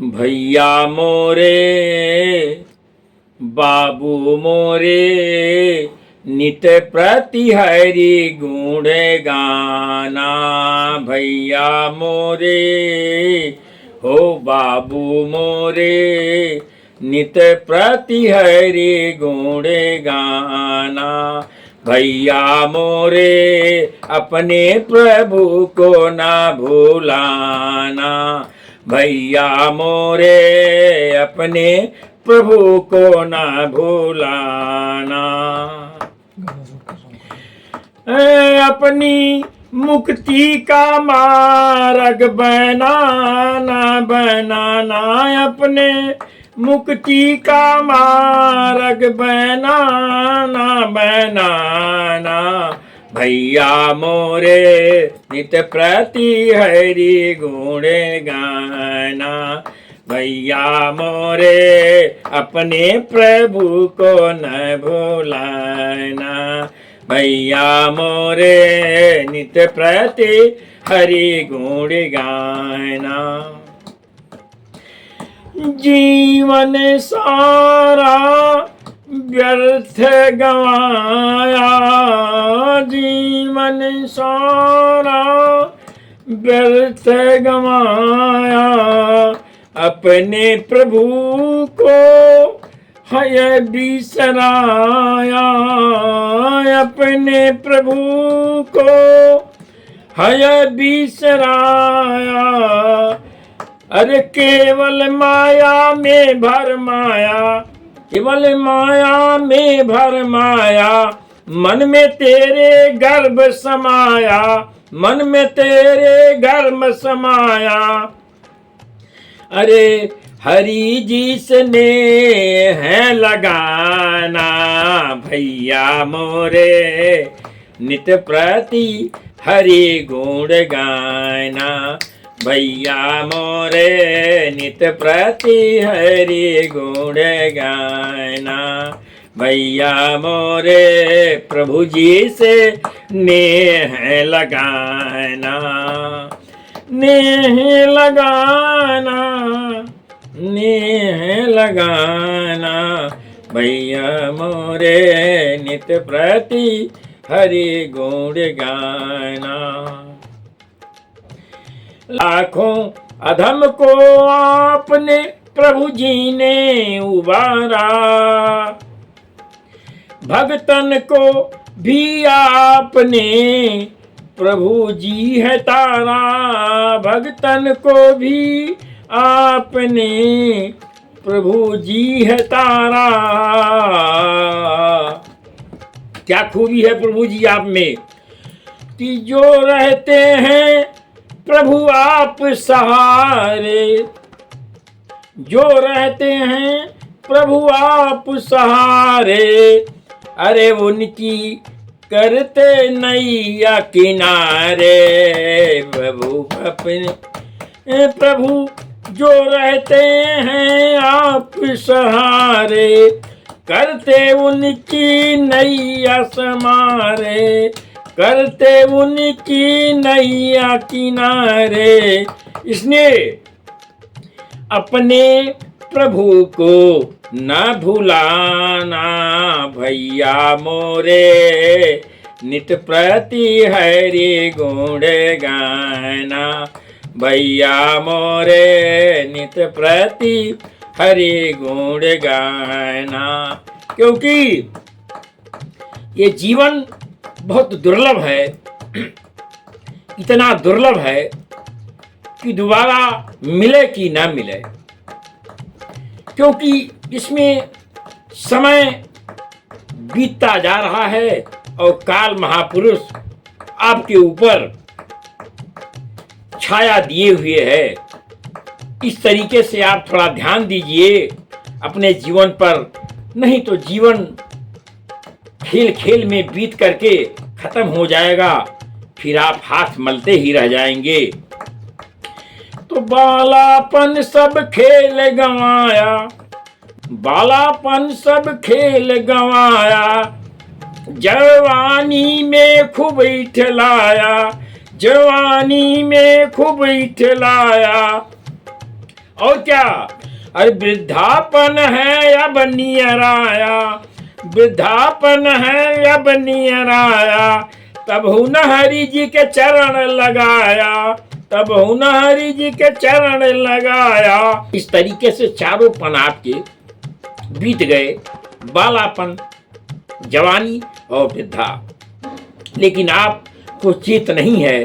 भैया मोरे बाबू मोरे नित प्रति हरि गुण गाना। भैया मोरे हो बाबू मोरे नित प्रति हरि गुण गाना। भैया मोरे अपने प्रभु को ना भूलाना। भैया मोरे अपने प्रभु को ना भूलाना। अपनी मुक्ति का मार्ग बनाना बनाना। अपने मुक्ति का मार्ग बनाना बनाना। भैया मोरे नित प्रति हरि गुण गाना। भैया मोरे अपने प्रभु को न भूलाना। भैया मोरे नित प्रति हरि गुण गाना। जीवन सारा व्यर्थ गवाया। जीवन सारा व्यर्थ गवाया। अपने प्रभु को है बिसराया। अपने प्रभु को है बिसराया। अरे केवल माया में भर माया। केवल माया में भर माया। मन में तेरे गर्भ समाया। मन में तेरे गर्भ समाया। अरे हरि जी से है लगाना। भैया मोरे नित प्रति हरि गुण गाना। भैया मोरे नित प्रति हरि गुण गाना। भैया मोरे प्रभु जी से नेह लगाना। नेह लगाना। नेह लगाना। भैया मोरे नित प्रति हरि गुण गाना। लाखों अधम को आपने प्रभु जी ने उबारा। भगतन को भी आपने प्रभु जी है तारा। भगतन को भी आपने प्रभु जी है तारा। क्या खूबी है प्रभु जी आप में कि जो रहते हैं प्रभु आप सहारे। जो रहते हैं प्रभु आप सहारे। अरे उनकी करते नैया किनारे। प्रभु अपने प्रभु जो रहते हैं आप सहारे। करते उनकी नैया समारे। करते उनकी नैया किनारे। इसने अपने प्रभु को न भूलाना। भैया मोरे नित प्रति हरि गुण गाना। भैया मोरे नित प्रति हरि गुण गाना। क्योंकि ये जीवन बहुत दुर्लभ है। इतना दुर्लभ है कि दोबारा मिले कि ना मिले। क्योंकि इसमें समय बीतता जा रहा है और काल महापुरुष आपके ऊपर छाया दिए हुए है। इस तरीके से आप थोड़ा ध्यान दीजिए अपने जीवन पर। नहीं तो जीवन खेल खेल में बीत करके खत्म हो जाएगा। फिर आप हाथ मलते ही रह जाएंगे। तो बालापन सब खेल गंवाया। बालापन सब खेल गंवाया। जवानी में खूब इठलाया। जवानी में खूब इठलाया। और क्या, अरे वृद्धापन है अब नियर आया, वृद्धापन है अब नियर आया, तब हूँ न हरि जी के चरण लगाया, तब हूँ न हरि जी के चरण लगाया। इस तरीके से चारों पन आपके बीत गए, बालापन, जवानी और वृद्धा। लेकिन आपको चेत नहीं है,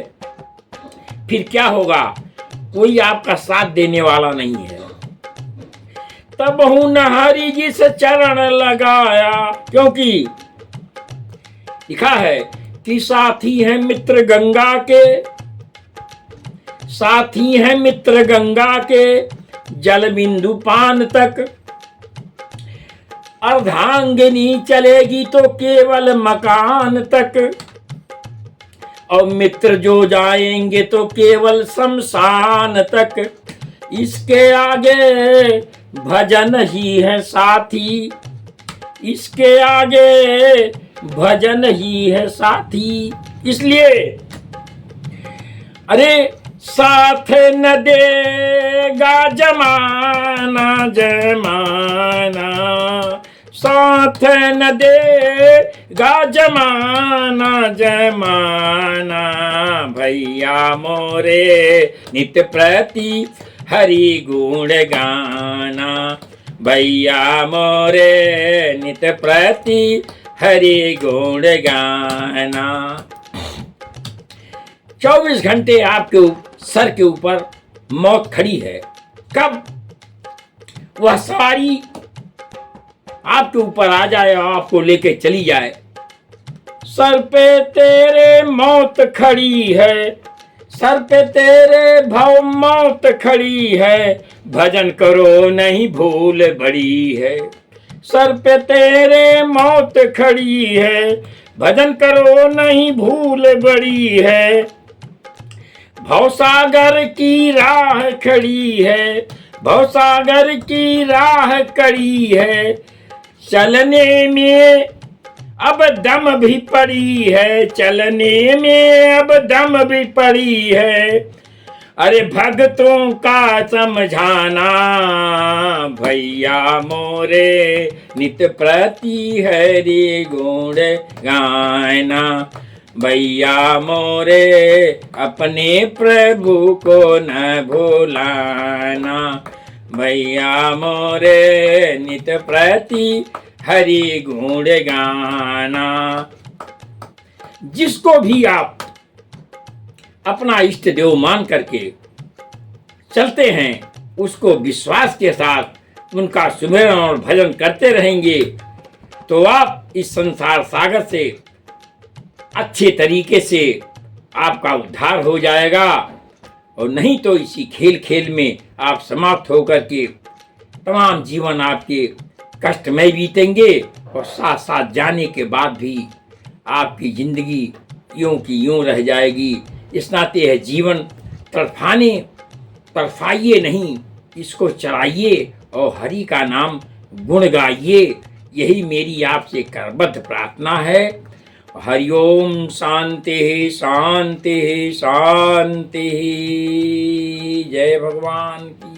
फिर क्या होगा, कोई आपका साथ देने वाला नहीं है। तब हूं न हरि जी से चरण लगाया, क्योंकि लिखा है कि साथी है मित्र गंगा के, साथी है मित्र गंगा के, जल बिंदु पान तक। अर्धांगिनी चलेगी तो केवल मकान तक, और मित्र जो जाएंगे तो केवल शमशान तक। इसके आगे भजन ही है साथी, इसके आगे भजन ही है साथी। इसलिए अरे साथ न देगा जमाना जमाना, साथ न देगा जमाना जमाना, भैया मोरे नित्य प्रति हरि गुण गाना, भैया मोरे नित्य प्रति हरि गुण गाना। 24 घंटे आपके सर के ऊपर मौत खड़ी है। कब वह सवारी आपके ऊपर आ जाए और आपको लेके चली जाए। सर पे तेरे मौत खड़ी है, सर पे तेरे भव मौत खड़ी है, भजन करो नहीं भूल बड़ी है। सर पे तेरे मौत खड़ी है, भजन करो नहीं भूल बड़ी है। भवसागर की राह खड़ी है, भवसागर की राह खड़ी है, चलने में अब दम भी पड़ी है, चलने में अब दम भी पड़ी है। अरे भक्तों का समझाना, भैया मोरे नित्य प्रति हरि गुण गाना, भैया मोरे अपने प्रभु को न भुलाना, भैया मोरे नित्य प्रति हरि गुण गाना। जिसको भी आप अपना इष्ट देव मान करके चलते हैं, उसको विश्वास के साथ उनका सुमिरन और भजन करते रहेंगे, तो आप इस संसार सागर से अच्छे तरीके से आपका उद्धार हो जाएगा। और नहीं तो इसी खेल खेल में आप समाप्त होकर के तमाम जीवन आपके कष्टमय बीतेंगे, और साथ साथ जाने के बाद भी आपकी जिंदगी यूं की यूं रह जाएगी। इस नाते है जीवन तड़फाइए नहीं, इसको चलाइए और हरि का नाम गुण गाइए। यही मेरी आपसे करबद्ध प्रार्थना है। हरिओम शांति शांति शांति। जय भगवान की।